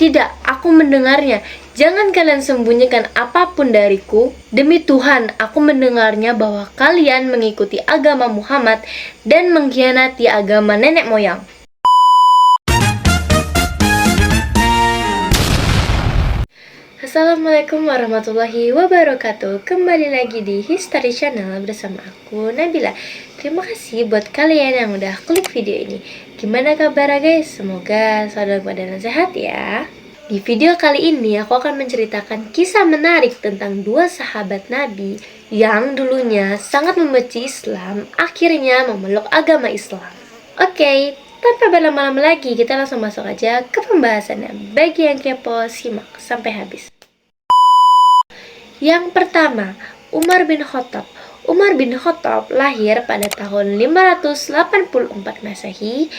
Tidak, aku mendengarnya. Jangan kalian sembunyikan apapun dariku. Demi Tuhan, aku mendengarnya bahwa kalian mengikuti agama Muhammad dan mengkhianati agama nenek moyang. Assalamualaikum warahmatullahi wabarakatuh. Kembali lagi di History Channel bersama aku, Nabila. Terima kasih buat kalian yang udah klik video ini. Gimana kabar guys? Semoga selalu pada sehat ya. Di video kali ini aku akan menceritakan kisah menarik tentang dua sahabat Nabi yang dulunya sangat membenci Islam, akhirnya memeluk agama Islam. Oke, tanpa berlama-lama lagi, kita langsung masuk aja ke pembahasannya. Bagi yang kepo, simak sampai habis. Yang pertama, Umar bin Khattab. Umar bin Khattab lahir pada tahun 584 Masehi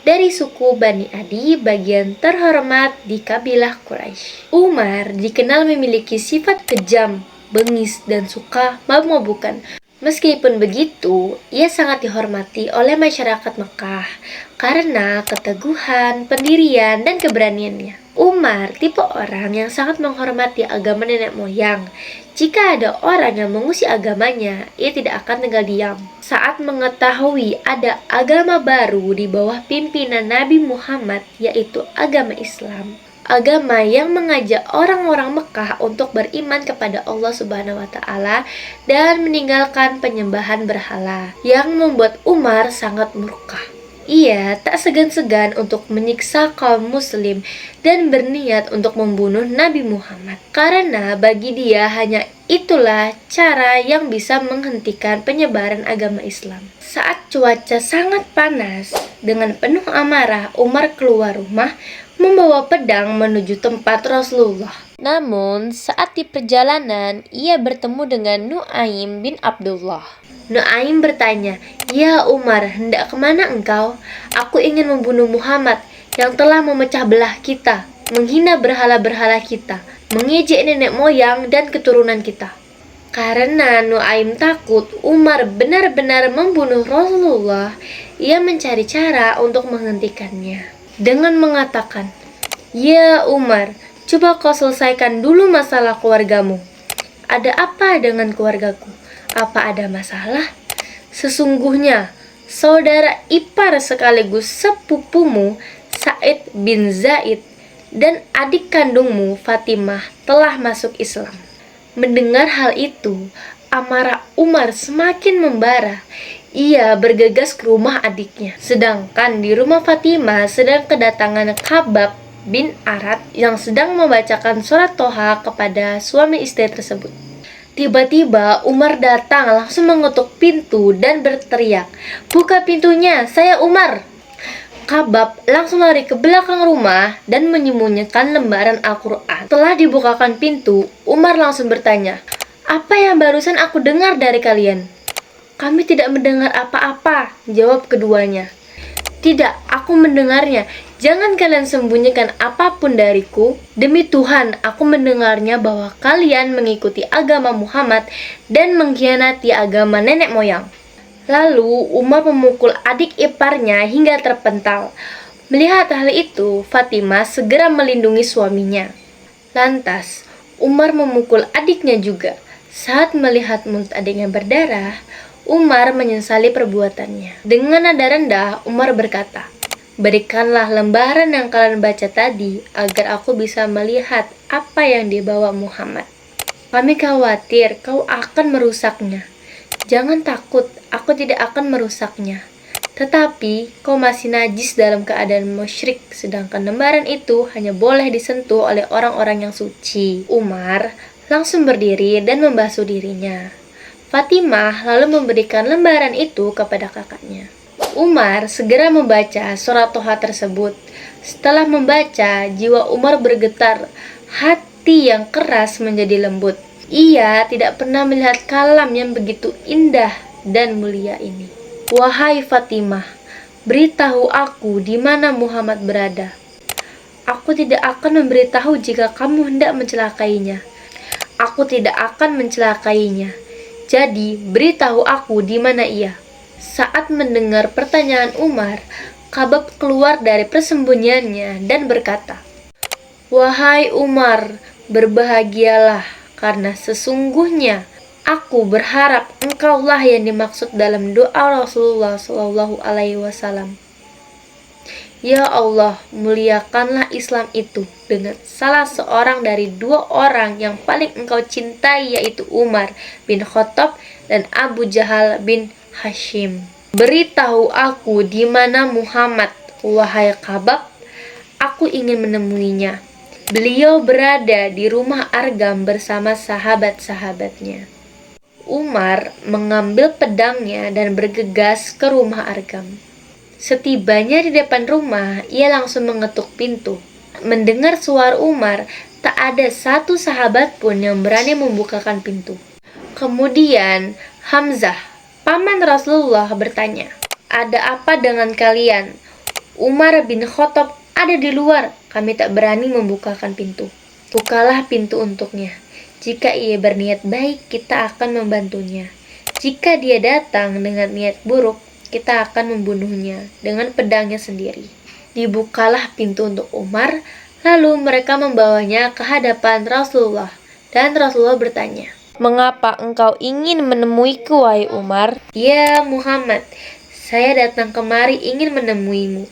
dari suku Bani Adi, bagian terhormat di kabilah Quraisy. Umar dikenal memiliki sifat kejam, bengis, dan suka mabuk-mabukan. Meskipun begitu, ia sangat dihormati oleh masyarakat Mekah karena keteguhan, pendirian, dan keberaniannya. Umar tipe orang yang sangat menghormati agama nenek moyang. Jika ada orang yang mengusir agamanya, ia tidak akan tinggal diam. Saat mengetahui ada agama baru di bawah pimpinan Nabi Muhammad, yaitu agama Islam, agama yang mengajak orang-orang Mekah untuk beriman kepada Allah Subhanahu wa Ta'ala dan meninggalkan penyembahan berhala, yang membuat Umar sangat murka. Ia tak segan-segan untuk menyiksa kaum muslim dan berniat untuk membunuh Nabi Muhammad. Karena bagi dia hanya itulah cara yang bisa menghentikan penyebaran agama Islam. Saat cuaca sangat panas, dengan penuh amarah Umar keluar rumah membawa pedang menuju tempat Rasulullah. Namun saat di perjalanan ia bertemu dengan Nu'aim bin Abdullah. Nu'aim bertanya, "Ya Umar, hendak kemana engkau?" "Aku ingin membunuh Muhammad yang telah memecah belah kita, menghina berhala-berhala kita, mengejek nenek moyang dan keturunan kita." Karena Nu'aim takut Umar benar-benar membunuh Rasulullah, ia mencari cara untuk menghentikannya dengan mengatakan, "Ya Umar, coba kau selesaikan dulu masalah keluargamu. Ada apa dengan keluargaku? Apa ada masalah? Sesungguhnya saudara ipar sekaligus sepupumu Sa'id bin Zaid dan adik kandungmu Fatimah telah masuk Islam." Mendengar hal itu, amarah Umar semakin membara. Ia bergegas ke rumah adiknya. Sedangkan di rumah Fatimah sedang kedatangan Khabbab bin Arat yang sedang membacakan surat Toha kepada suami istri tersebut. Tiba-tiba Umar datang langsung mengetuk pintu dan berteriak, "Buka pintunya, saya Umar!" Khabbab langsung lari ke belakang rumah dan menyembunyikan lembaran Al-Quran. Setelah dibukakan pintu, Umar langsung bertanya, "Apa yang barusan aku dengar dari kalian?" "Kami tidak mendengar apa-apa," jawab keduanya. "Tidak, aku mendengarnya. Jangan kalian sembunyikan apapun dariku. Demi Tuhan, aku mendengarnya bahwa kalian mengikuti agama Muhammad dan mengkhianati agama nenek moyang." Lalu Umar memukul adik iparnya hingga terpental. Melihat hal itu, Fatimah segera melindungi suaminya. Lantas, Umar memukul adiknya juga. Saat melihat mulut adiknya berdarah, Umar menyesali perbuatannya. Dengan nada rendah, Umar berkata, "Berikanlah lembaran yang kalian baca tadi agar aku bisa melihat apa yang dibawa Muhammad. Kami khawatir kau akan merusaknya." "Jangan takut, aku tidak akan merusaknya. Tetapi kau masih najis dalam keadaan musyrik, sedangkan lembaran itu hanya boleh disentuh oleh orang-orang yang suci." Umar langsung berdiri dan membasuh dirinya. Fatimah lalu memberikan lembaran itu kepada kakaknya. Umar segera membaca surat Toha tersebut. Setelah membaca, jiwa Umar bergetar, hati yang keras menjadi lembut. Ia tidak pernah melihat kalam yang begitu indah dan mulia ini. "Wahai Fatimah, beritahu aku di mana Muhammad berada. Aku tidak akan memberitahu jika kamu hendak mencelakainya. Aku tidak akan mencelakainya. Jadi, beritahu aku di mana ia." Saat mendengar pertanyaan Umar, Khabbab keluar dari persembunyiannya dan berkata, "Wahai Umar, berbahagialah, karena sesungguhnya aku berharap engkaulah yang dimaksud dalam doa Rasulullah Shallallahu Alaihi Wasallam. Ya Allah, muliakanlah Islam itu dengan salah seorang dari dua orang yang paling engkau cintai, yaitu Umar bin Khattab dan Abu Jahal bin Hashim. Beritahu aku di mana Muhammad, wahai Kabab, aku ingin menemuinya. Beliau berada di rumah Argam bersama sahabat-sahabatnya." Umar mengambil pedangnya dan bergegas ke rumah Argam. Setibanya di depan rumah, ia langsung mengetuk pintu. Mendengar suara Umar, tak ada satu sahabat pun yang berani membukakan pintu. Kemudian Hamzah, paman Rasulullah, bertanya, "Ada apa dengan kalian?" "Umar bin Khattab ada di luar, kami tak berani membukakan pintu." "Bukalah pintu untuknya. Jika ia berniat baik, kita akan membantunya. Jika dia datang dengan niat buruk, kita akan membunuhnya dengan pedangnya sendiri." Dibukalah pintu untuk Umar, lalu mereka membawanya ke hadapan Rasulullah. Dan Rasulullah bertanya, "Mengapa engkau ingin menemuiku, wahai Umar?" "Ya Muhammad, saya datang kemari ingin menemuimu.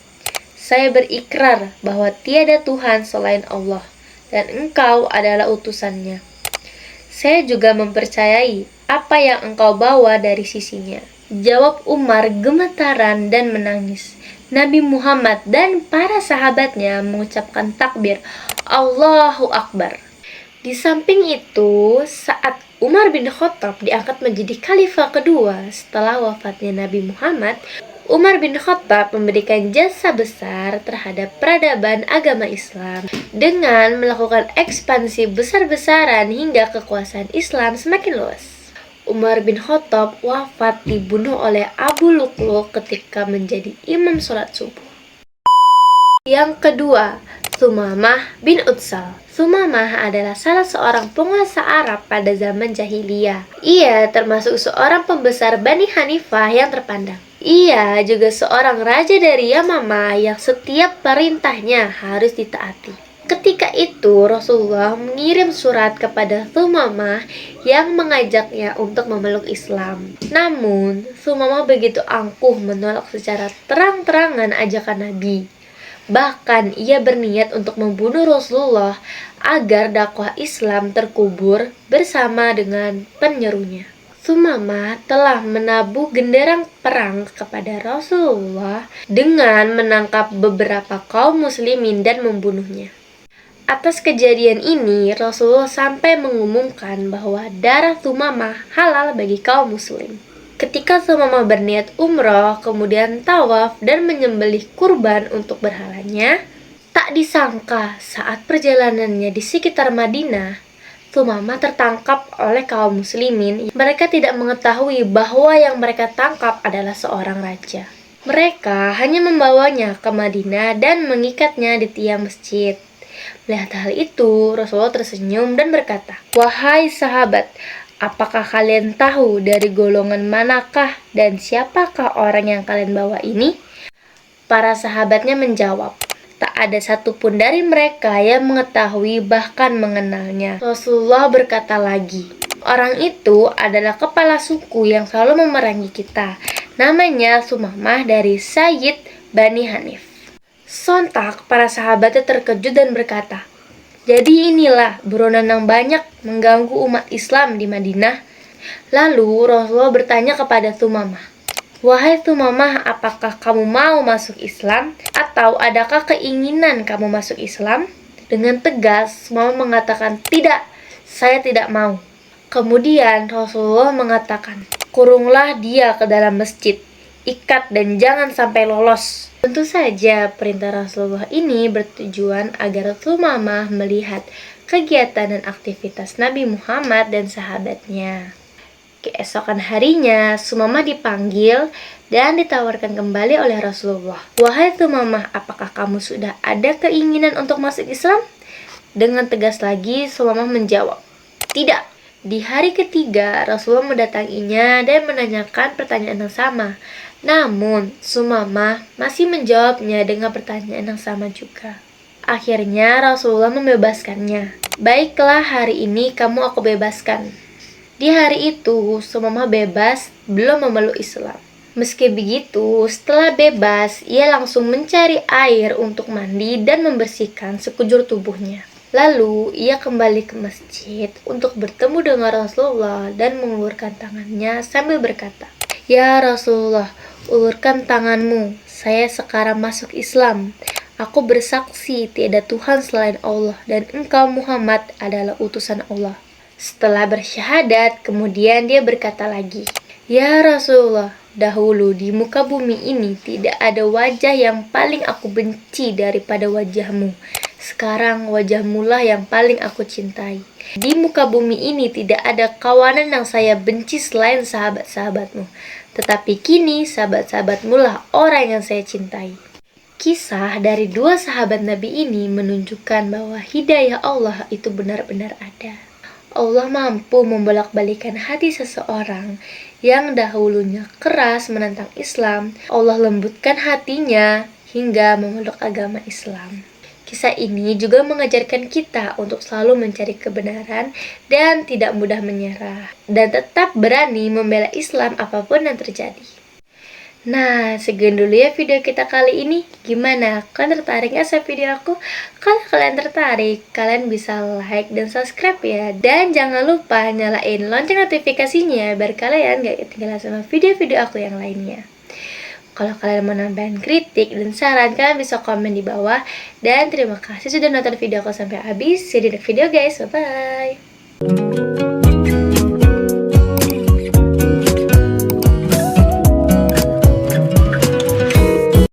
Saya berikrar bahwa tiada Tuhan selain Allah, dan engkau adalah utusannya. Saya juga mempercayai apa yang engkau bawa dari sisinya." Jawab Umar gemetaran dan menangis. Nabi Muhammad dan para sahabatnya mengucapkan takbir, Allahu Akbar. Di samping itu, saat Umar bin Khattab diangkat menjadi khalifah kedua setelah wafatnya Nabi Muhammad, Umar bin Khattab memberikan jasa besar terhadap peradaban agama Islam dengan melakukan ekspansi besar-besaran hingga kekuasaan Islam semakin luas. Umar bin Khattab wafat dibunuh oleh Abu Lu'lu' ketika menjadi imam sholat subuh. Yang kedua, Sumamah bin Utsal. Sumamah adalah salah seorang penguasa Arab pada zaman jahiliyah. Ia termasuk seorang pembesar Bani Hanifah yang terpandang. Ia juga seorang raja dari Yamamah yang setiap perintahnya harus ditaati. Ketika itu Rasulullah mengirim surat kepada Sumamah yang mengajaknya untuk memeluk Islam. Namun Sumamah begitu angkuh menolak secara terang-terangan ajakan Nabi. Bahkan ia berniat untuk membunuh Rasulullah agar dakwah Islam terkubur bersama dengan penyerunya. Sumamah telah menabuh genderang perang kepada Rasulullah dengan menangkap beberapa kaum muslimin dan membunuhnya. Atas kejadian ini, Rasulullah sampai mengumumkan bahwa darah Sumamah halal bagi kaum muslim. Ketika Sumamah berniat umroh, kemudian tawaf dan menyembelih kurban untuk berhalanya, tak disangka saat perjalanannya di sekitar Madinah, Sumamah tertangkap oleh kaum muslimin. Mereka tidak mengetahui bahwa yang mereka tangkap adalah seorang raja. Mereka hanya membawanya ke Madinah dan mengikatnya di tiang masjid. Melihat hal itu, Rasulullah tersenyum dan berkata, "Wahai sahabat, apakah kalian tahu dari golongan manakah dan siapakah orang yang kalian bawa ini?" Para sahabatnya menjawab, tak ada satupun dari mereka yang mengetahui bahkan mengenalnya. Rasulullah berkata lagi, "Orang itu adalah kepala suku yang selalu memerangi kita. Namanya Sumamah dari Sayyid Bani Hanif." Sontak para sahabatnya terkejut dan berkata, "Jadi inilah buronan yang banyak mengganggu umat Islam di Madinah." Lalu Rasulullah bertanya kepada Sumamah, "Wahai Sumamah, apakah kamu mau masuk Islam? Atau adakah keinginan kamu masuk Islam?" Dengan tegas Sumamah mengatakan, "Tidak, saya tidak mau." Kemudian Rasulullah mengatakan, "Kurunglah dia ke dalam masjid, ikat dan jangan sampai lolos." Tentu saja perintah Rasulullah ini bertujuan agar Sumamah melihat kegiatan dan aktivitas Nabi Muhammad dan sahabatnya. Keesokan harinya, Sumamah dipanggil dan ditawarkan kembali oleh Rasulullah. "Wahai Sumamah, apakah kamu sudah ada keinginan untuk masuk Islam?" Dengan tegas lagi, Sumamah menjawab, "Tidak." Di hari ketiga, Rasulullah mendatanginya dan menanyakan pertanyaan yang sama. Namun, Sumamah masih menjawabnya dengan pertanyaan yang sama juga. Akhirnya Rasulullah membebaskannya. Baiklah, hari ini kamu aku bebaskan. Di hari itu, Sumamah bebas, belum memeluk Islam. Meski begitu, setelah bebas, ia langsung mencari air untuk mandi dan membersihkan sekujur tubuhnya. Lalu, ia kembali ke masjid untuk bertemu dengan Rasulullah dan mengulurkan tangannya sambil berkata, "Ya Rasulullah, ulurkan tanganmu, saya sekarang masuk Islam. Aku bersaksi tiada Tuhan selain Allah dan engkau Muhammad adalah utusan Allah." Setelah bersyahadat, kemudian dia berkata lagi, "Ya Rasulullah, dahulu di muka bumi ini tidak ada wajah yang paling aku benci daripada wajahmu. Sekarang wajahmulah yang paling aku cintai. Di muka bumi ini tidak ada kawanan yang saya benci selain sahabat-sahabatmu. Tetapi kini sahabat-sahabatmu lah orang yang saya cintai." Kisah dari dua sahabat Nabi ini menunjukkan bahwa hidayah Allah itu benar-benar ada. Allah mampu membolak-balikan hati seseorang yang dahulunya keras menentang Islam. Allah lembutkan hatinya hingga memeluk agama Islam. Kisah ini juga mengajarkan kita untuk selalu mencari kebenaran dan tidak mudah menyerah, dan tetap berani membela Islam apapun yang terjadi. Nah, sekian dulu ya video kita kali ini. Gimana? Kalian tertarik gak sama video aku? Kalau kalian tertarik, kalian bisa like dan subscribe ya. Dan jangan lupa nyalain lonceng notifikasinya biar kalian gak ketinggalan sama video-video aku yang lainnya. Kalau kalian mau nambahin kritik dan saran, kalian bisa komen di bawah. Dan terima kasih sudah nonton video aku sampai habis. See you di next video guys. Bye-bye.